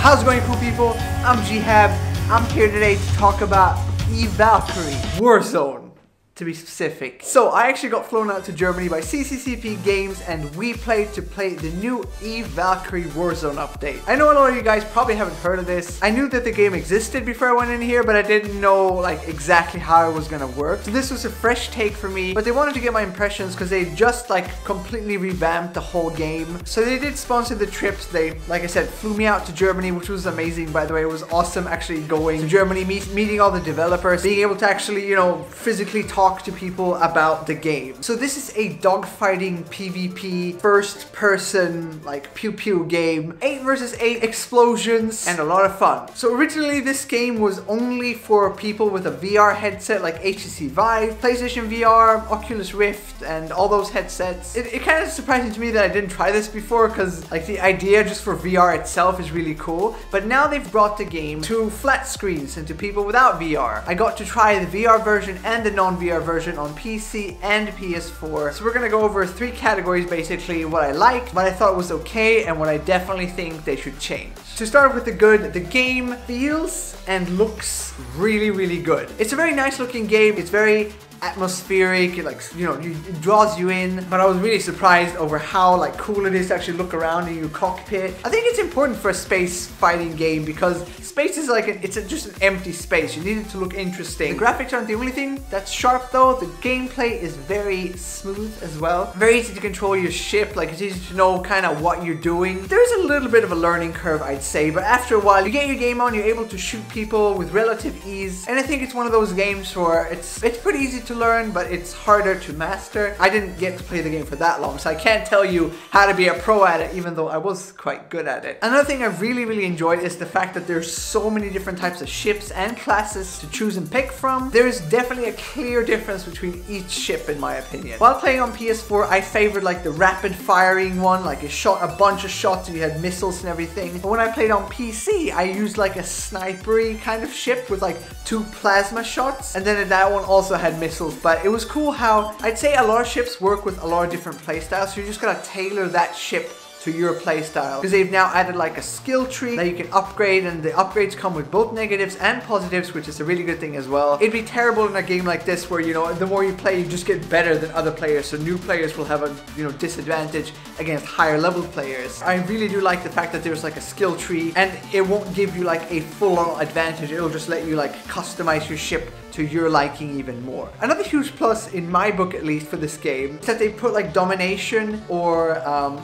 How's it going, cool people? I'm Gehab. I'm here today to talk about Eve Valkyrie WARZONE, to be specific. So I actually got flown out to Germany by CCCP Games and we played to play the new Eve Valkyrie WARZONE update. I know a lot of you guys probably haven't heard of this. I knew that the game existed before I went in here, but I didn't know like exactly how it was gonna work. So this was a fresh take for me, but they wanted to get my impressions because they just like completely revamped the whole game. So they did sponsor the trips. They, like I said, flew me out to Germany, which was amazing, by the way. It was awesome actually going to Germany, meeting all the developers, being able to actually, you know, physically talk to people about the game. So this is a dogfighting PVP first person like pew pew game, 8 versus 8 explosions and a lot of fun. So originally this game was only for people with a VR headset like HTC Vive, PlayStation VR, Oculus Rift and all those headsets. It kind of surprising to me that I didn't try this before because like the idea just for VR itself is really cool, but now they've brought the game to flat screens and to people without VR. I got to try the VR version and the non-VR version on PC and PS4. So we're gonna go over 3 categories basically: what I liked, what I thought was okay, and what I definitely think they should change. To start with the good, the game feels and looks really, really good. It's a very nice looking game. It's very atmospheric, it, like, you know, it draws you in, but I was really surprised over how like cool it is to actually look around in your cockpit. I think it's important for a space fighting game because space is like just an empty space. You need it to look interesting. The graphics aren't the only thing that's sharp though. The gameplay is very smooth as well. Very easy to control your ship, like it's easy to know kind of what you're doing. There's a little bit of a learning curve, I'd say, but after a while you get your game on, you're able to shoot people with relative ease, and I think it's one of those games where it's pretty easy to learn, but it's harder to master. I didn't get to play the game for that long, so I can't tell you how to be a pro at it, even though I was quite good at it. Another thing I really enjoyed is the fact that there's so many different types of ships and classes to choose and pick from. There is definitely a clear difference between each ship in my opinion. While playing on PS4, I favored like the rapid firing one, like it shot a bunch of shots and you had missiles and everything. But when I played on PC, I used like a snipery kind of ship with like 2 plasma shots, and then that one also had missiles. But it was cool how I'd say a lot of ships work with a lot of different playstyles, so you just gotta tailor that ship to your playstyle, because they've now added like a skill tree that you can upgrade, and the upgrades come with both negatives and positives, which is a really good thing as well. It'd be terrible in a game like this where, you know, the more you play you just get better than other players, so new players will have a, you know, disadvantage against higher level players. I really do like the fact that there's like a skill tree and it won't give you like a full-on advantage. It'll just let you like customize your ship to your liking even more. Another huge plus in my book, at least for this game, is that they put like domination or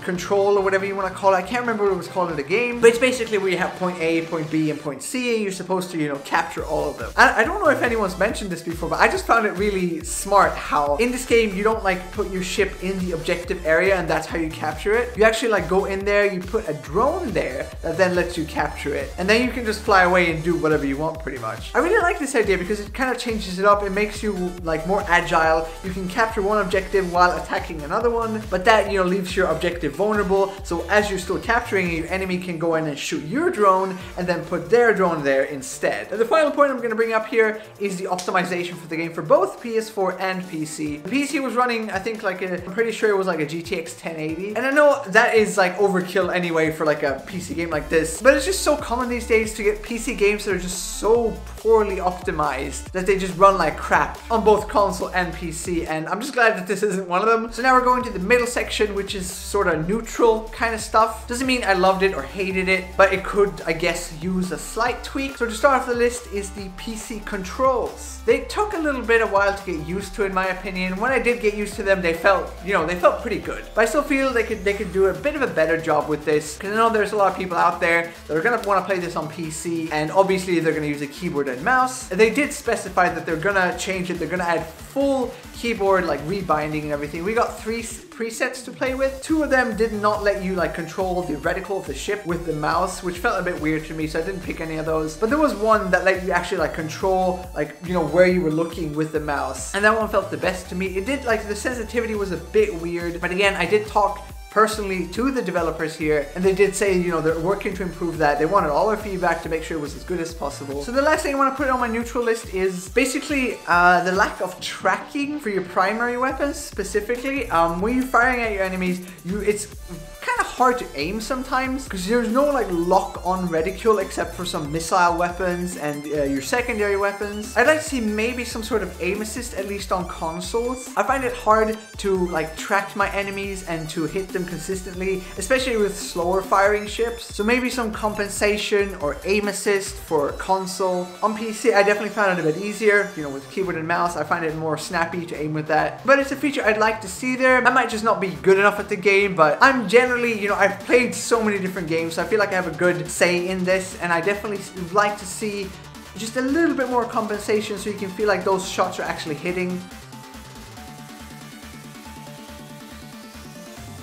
control or whatever you want to call it. I can't remember what it was called in the game, but it's basically where you have point A, point B, and point C, and you're supposed to, you know, capture all of them. I don't know if anyone's mentioned this before, but I just found it really smart how in this game you don't like put your ship in the objective area and that's how you capture it. You actually like go in there, you put a drone there that then lets you capture it, and then you can just fly away and do whatever you want pretty much. I really like this idea because it kind of changes it up. It makes you like more agile. You can capture one objective while attacking another one, but that, you know, leaves your objective vulnerable. So as you're still capturing it, your enemy can go in and shoot your drone and then put their drone there instead. And the final point I'm going to bring up here is the optimization for the game for both PS4 and PC. The PC was running, I think, like I'm pretty sure it was like a GTX 1080, and I know that is like overkill anyway for like a PC game like this, but it's just so common these days to get PC games that are just so poorly optimized that they just run like crap on both console and PC, and I'm just glad that this isn't one of them. So now we're going to the middle section, which is sort of neutral kind of stuff. Doesn't mean I loved it or hated it, but it could, I guess, use a slight tweak. So to start off the list is the PC controls. They took a little bit a while to get used to, in my opinion. When I did get used to them, they felt, you know, they felt pretty good. But I still feel they could do a bit of a better job with this, because I know there's a lot of people out there that are gonna want to play this on PC, and obviously they're gonna use a keyboard and mouse. They did specify that they're gonna change it. They're gonna add full keyboard like rebinding and everything. We got 3 presets to play with. 2 of them did not let you like control the reticle of the ship with the mouse, which felt a bit weird to me, so I didn't pick any of those. But there was one that let you actually like control, like, you know, where you were looking with the mouse, and that one felt the best to me. It did, like, the sensitivity was a bit weird, but again, I did talk personally to the developers here, and they did say, you know, they're working to improve that. They wanted all our feedback to make sure it was as good as possible. So the last thing I want to put on my neutral list is basically the lack of tracking for your primary weapons specifically. When you're firing at your enemies, it's kind of hard to aim sometimes because there's no like lock on reticule except for some missile weapons and your secondary weapons. I'd like to see maybe some sort of aim assist, at least on consoles. I find it hard to like track my enemies and to hit them consistently, especially with slower firing ships. So maybe some compensation or aim assist for console. On PC, I definitely found it a bit easier, you know, with keyboard and mouse. I find it more snappy to aim with that. But it's a feature I'd like to see there. I might just not be good enough at the game, but I'm generally, you know, I've played so many different games, so I feel like I have a good say in this, and I definitely would like to see just a little bit more compensation so you can feel like those shots are actually hitting.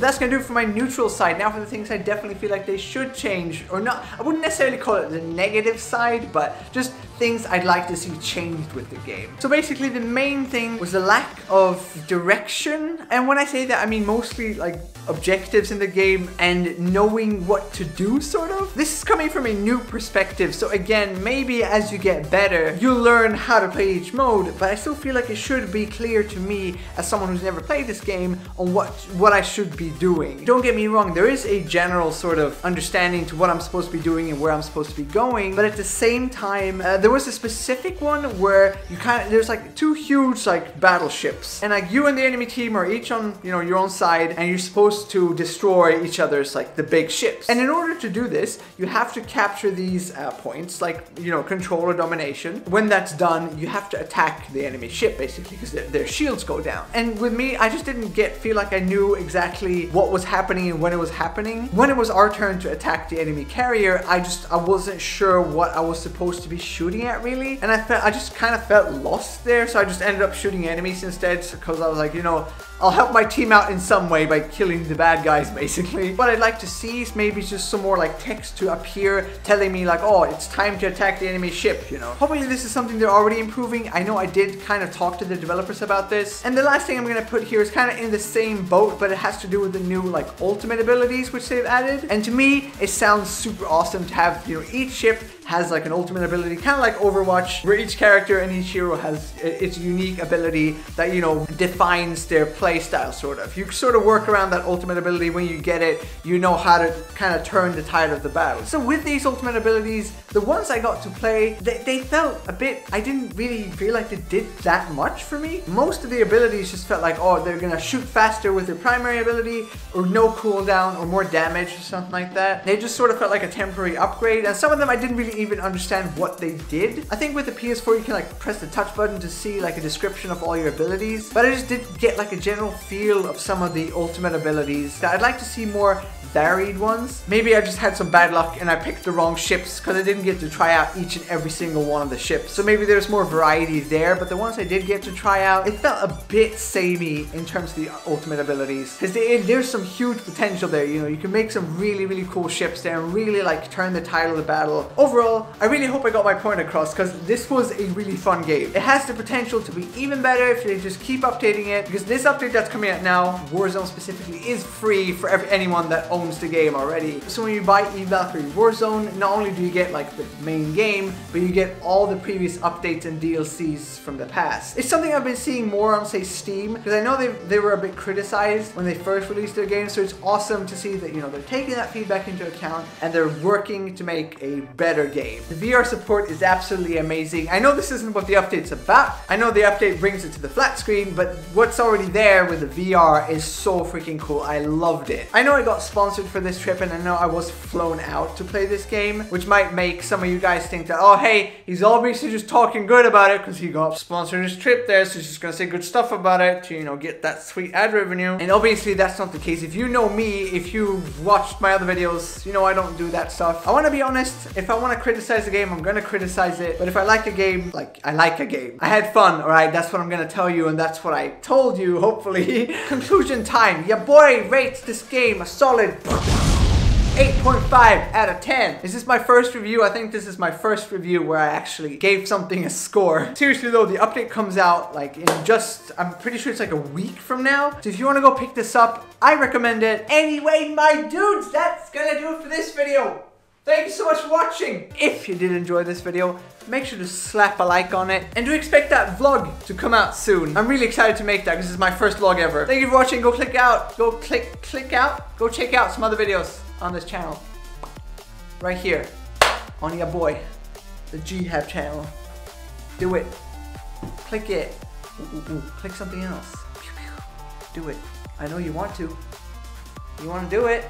That's gonna do it for my neutral side. Now for the things I definitely feel like they should change, or not, I wouldn't necessarily call it the negative side, but just things I'd like to see changed with the game. So basically the main thing was the lack of direction, and when I say that I mean mostly like objectives in the game and knowing what to do, sort of. This is coming from a new perspective, so again, maybe as you get better, you'll learn how to play each mode, but I still feel like it should be clear to me as someone who's never played this game on what I should be doing. Don't get me wrong, there is a general sort of understanding to what I'm supposed to be doing and where I'm supposed to be going, but at the same time, there was a specific one where you there's like two huge like battleships, and like you and the enemy team are each on, you know, your own side, and you're supposed to destroy each other's like the big ships. And in order to do this, you have to capture these points, like, you know, control or domination. When that's done, you have to attack the enemy ship basically because their shields go down. And with me, I just didn't feel like I knew exactly what was happening and when it was happening. When it was our turn to attack the enemy carrier, I wasn't sure what I was supposed to be shooting at really, and I just kind of felt lost there, so I just ended up shooting enemies instead because I was like, you know, I'll help my team out in some way by killing the bad guys basically. What I'd like to see is maybe just some more like text to appear telling me like, oh, it's time to attack the enemy ship, you know. Hopefully this is something they're already improving. I know I did kind of talk to the developers about this. And the last thing I'm going to put here is kind of in the same boat, but it has to do with the new like ultimate abilities which they've added. And to me, it sounds super awesome to have, you know, each ship has like an ultimate ability, kind of like Overwatch, where each character and each hero has its unique ability that, you know, defines their play style sort of. You sort of work around that ultimate ability. When you get it, you know how to kind of turn the tide of the battle. So with these ultimate abilities, the ones I got to play, they felt a bit, I didn't really feel like they did that much for me. Most of the abilities just felt like, oh, they're gonna shoot faster with their primary ability, or no cooldown, or more damage, or something like that. They just sort of felt like a temporary upgrade, and some of them I didn't really even understand what they did. I think with the PS4 you can like press the touch button to see like a description of all your abilities, but I just didn't get like a general feel of some of the ultimate abilities. I'd like to see more varied ones. Maybe I just had some bad luck and I picked the wrong ships because I didn't get to try out each and every single one of the ships. So maybe there's more variety there, but the ones I did get to try out, it felt a bit samey in terms of the ultimate abilities. Because there's some huge potential there, you know, you can make some really, really cool ships there and really like turn the tide of the battle. Overall, I really hope I got my point across because this was a really fun game. It has the potential to be even better if they just keep updating it, because this update that's coming out now, Warzone specifically, is free for anyone that owns the game already. So when you buy Eve Valkyrie WARZONE, not only do you get like the main game, but you get all the previous updates and DLCs from the past. It's something I've been seeing more on, say, Steam, because I know they were a bit criticized when they first released their game, so it's awesome to see that, you know, they're taking that feedback into account and they're working to make a better game. The VR support is absolutely amazing. I know this isn't what the update's about. I know the update brings it to the flat screen, but what's already there with the VR is so freaking cool. I loved it. I know I got sponsored for this trip, and I know I was flown out to play this game, which might make some of you guys think that, oh hey, he's obviously just talking good about it because he got sponsored his trip there, so he's just gonna say good stuff about it to, you know, get that sweet ad revenue. And obviously that's not the case. If you know me, if you've watched my other videos, you know I don't do that stuff. I want to be honest. If I want to criticize a game, I'm gonna criticize it, but if I like a game, like I like a game. I had fun, alright? That's what I'm gonna tell you, and that's what I told you, hopefully. Conclusion time. Your boy rates this game a solid 8.5 out of 10. Is this my first review? I think this is my first review where I actually gave something a score. Seriously though, the update comes out like in just, I'm pretty sure it's like a week from now. So if you want to go pick this up, I recommend it. Anyway, my dudes, that's gonna do it for this video. Thank you so much for watching. If you did enjoy this video, make sure to slap a like on it. And do expect that vlog to come out soon. I'm really excited to make that because this is my first vlog ever. Thank you for watching. Go click out. Go click out. Go check out some other videos on this channel. Right here. On your boy. The Gehab channel. Do it. Click it. Ooh. Click something else. Do it. I know you want to. You want to do it.